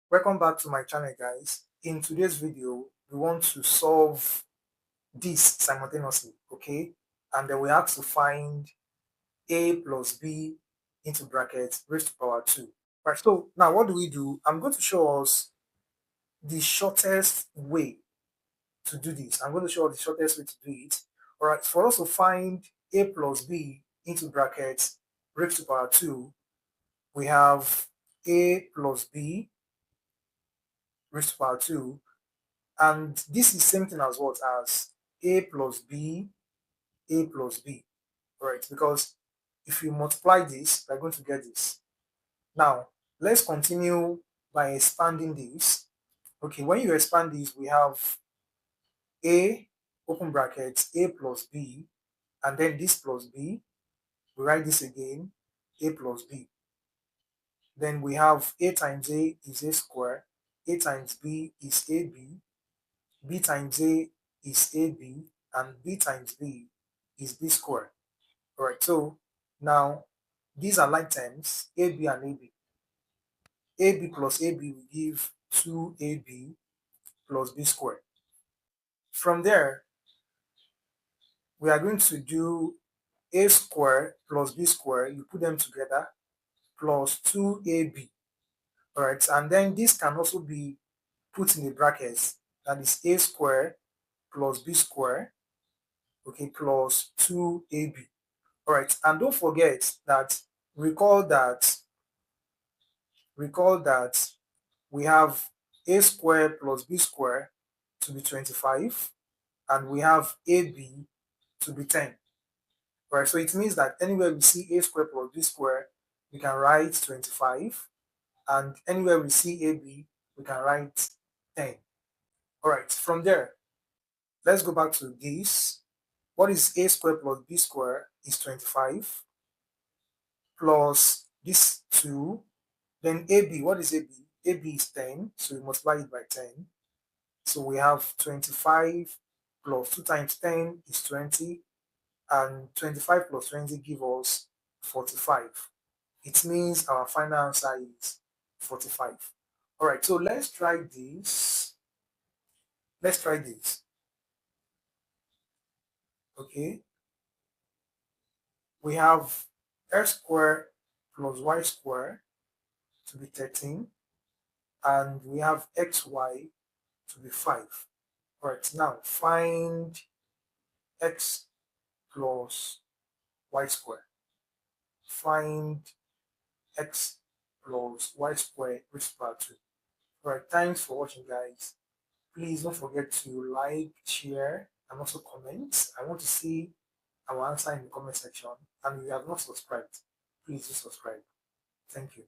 Welcome back to my channel, guys. In today's video, we want to solve this simultaneously, okay? And then we have to find a plus b into brackets raised to power 2. Right, so now what do? I'm going to show us the shortest way to do this. I'm going to show us the shortest way to do it. All right, for us to find a plus b into brackets raised to power 2, we have a plus b raised to power 2, and this is same thing as what? As a plus b, right? Because if you multiply this, we're going to get this. Now, let's continue by expanding this. Okay, when you expand this, we have a, open brackets, a plus b, and then this plus b. We write this again, a plus b. Then we have a times a is a square, a times b is ab, b times a is ab, and b times b is b squared. All right, so now these are like terms, ab and ab. ab plus ab will give 2ab plus b squared. From there, we are going to do a squared plus b squared, you put them together, plus 2ab. All right, and then this can also be put in the brackets, that is a squared plus b squared, okay, plus 2ab. All right, and don't forget that, recall that we have a squared plus b squared to be 25, and we have ab to be 10. All right, so it means that anywhere we see a squared plus b squared, we can write 25, and anywhere we see ab, we can write 10. All right, from there, let's go back to this. What is a squared plus b squared is 25, plus this 2. Then AB, what is AB? AB is 10, so we multiply it by 10. So we have 25 plus 2 times 10 is 20, and 25 plus 20 gives us 45. It means our final answer is 45. All right, so let's try this. Let's try this. Okay. We have x squared plus y squared to be 13, and we have xy to be 5. All right, now find x plus y squared. Find x plus y squared raised to power 2. All right, thanks for watching, guys. Please don't forget to like, share, and also comment. I want to see our answer in the comment section. And if you have not subscribed, please do subscribe. Thank you.